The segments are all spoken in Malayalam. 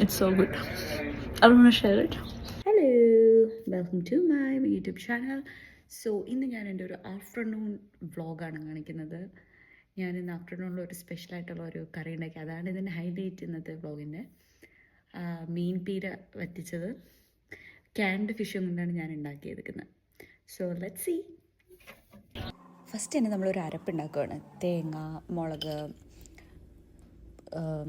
It's so good. I want to share it. Hello, welcome to my YouTube channel. So ഇന്ന് ഞാൻ എൻ്റെ ഒരു ആഫ്റ്റർനൂൺ വ്ളോഗാണ് കാണിക്കുന്നത്. ഞാൻ ഇന്ന് ആഫ്റ്റർനൂണിൽ ഒരു സ്പെഷ്യലായിട്ടുള്ള ഒരു കറി ഉണ്ടാക്കി. അതാണ് ഇതിൻ്റെ ഹൈലൈറ്റ് ഇന്നത്തെ വ്ളോഗിൻ്റെ. മീൻ പീര വറ്റിച്ചത് ക്യാൻഡ് ഫിഷും കൊണ്ടാണ് ഞാൻ ഉണ്ടാക്കിയെടുക്കുന്നത്. So let's see. ഫസ്റ്റ് തന്നെ നമ്മളൊരു അരപ്പുണ്ടാക്കുകയാണ്. തേങ്ങ, മുളക്,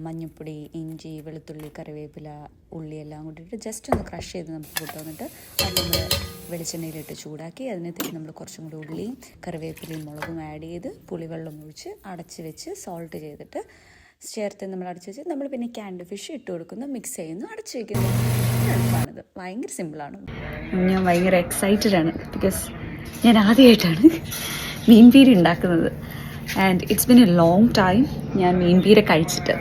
മഞ്ഞൾപ്പൊടി, ഇഞ്ചി, വെളുത്തുള്ളി, കറിവേപ്പില, ഉള്ളി എല്ലാം കൂട്ടിയിട്ട് ജസ്റ്റ് ഒന്ന് ക്രഷ് ചെയ്ത് നമുക്ക് കൊണ്ടുവന്നിട്ട് അത് നമ്മൾ വെളിച്ചെണ്ണയിലിട്ട് ചൂടാക്കി അതിനകത്തേക്ക് നമ്മൾ കുറച്ചും കൂടി ഉള്ളിയും കറിവേപ്പിലയും മുളകും ആഡ് ചെയ്ത് പുളിവെള്ളം ഒഴിച്ച് അടച്ച് വെച്ച് സോൾട്ട് ചെയ്തിട്ട് ചേർത്ത് നമ്മൾ അടച്ച് വെച്ച് നമ്മൾ പിന്നെ ക്യാൻഡ് ഫിഷ് ഇട്ട് കൊടുക്കുന്നു, മിക്സ് ചെയ്യുന്നു, അടച്ച് വയ്ക്കുന്നു. എളുപ്പമാണിത്, ഭയങ്കര സിമ്പിളാണ്. ഞാൻ ഭയങ്കര എക്സൈറ്റഡ് ആണ് ബിക്കോസ് ഞാൻ ആദ്യമായിട്ടാണ് മീൻ പീര ഉണ്ടാക്കുന്നത്. And it's been a long time ഞാൻ മീൻ പീര കഴിച്ചിട്ട്.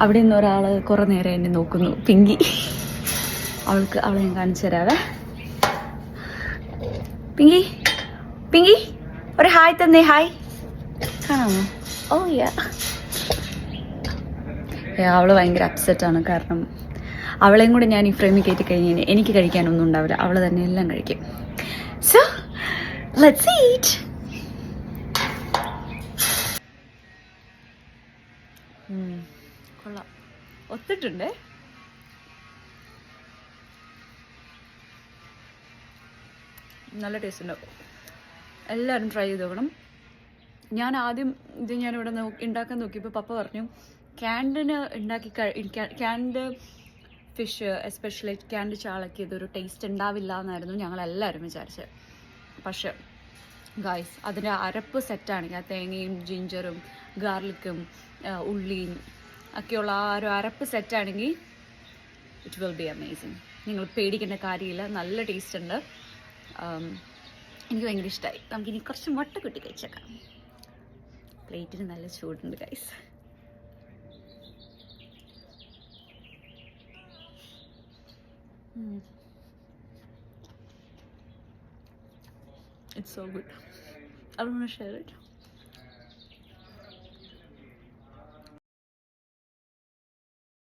അവിടെ നിന്ന് ഒരാൾ കുറേ നേരം എന്നെ നോക്കുന്നു, പിങ്കി. അവളെ ഞാൻ കാണിച്ചു തരാവേ. പിങ്കി, പിങ്കി ഒരു ഹായ് തന്നേ. ഹായ് കാണാമോ? ഓ യാ. അവൾ ഭയങ്കര അപ്സെറ്റാണ്. കാരണം അവളെയും കൂടെ ഞാൻ ഈ ഫ്രെയിമിൽ കയറ്റി കഴിഞ്ഞാൽ എനിക്ക് കഴിക്കാനൊന്നും ഉണ്ടാവില്ല. അവൾ തന്നെ എല്ലാം കഴിക്കും. So let's eat. കൊള്ളാം, ഒത്തിട്ടുണ്ടേ. നല്ല ടേസ്റ്റ് ഉണ്ടാവും. എല്ലാവരും ട്രൈ ചെയ്ത് നോക്കണം. ഞാൻ ആദ്യം ഇത് ഞാനിവിടെ ഉണ്ടാക്കാൻ നോക്കിയപ്പോൾ പപ്പ പറഞ്ഞു ക്യാൻഡിന് ക്യാൻഡ് ഫിഷ്, എസ്പെഷ്യലി ക്യാൻഡ് ചാളയ്ക്ക് ഇതൊരു ടേസ്റ്റ് ഉണ്ടാവില്ല എന്നായിരുന്നു ഞങ്ങളെല്ലാവരും വിചാരിച്ചത്. പക്ഷേ ഗായ്സ്, അതിൻ്റെ അരപ്പ് സെറ്റാണെങ്കിൽ ആ തേങ്ങയും ജിഞ്ചറും ഗാർലിക്കും ഉള്ളിയും ഒക്കെയുള്ള ആ ഒരു അരപ്പ് സെറ്റാണെങ്കിൽ ഇറ്റ് വിൽ ബി അമേസിങ്. നിങ്ങൾ പേടിക്കേണ്ട കാര്യമില്ല, നല്ല ടേസ്റ്റ് ഉണ്ട്. എനിക്ക് ഭയങ്കര ഇഷ്ടമായി. നമുക്കിനി കുറച്ച് മുട്ട കുട്ടി കഴിച്ചേക്കാം. പ്ലേറ്റിന് നല്ല ചൂടുണ്ട് guys. It's so good. I want to share it.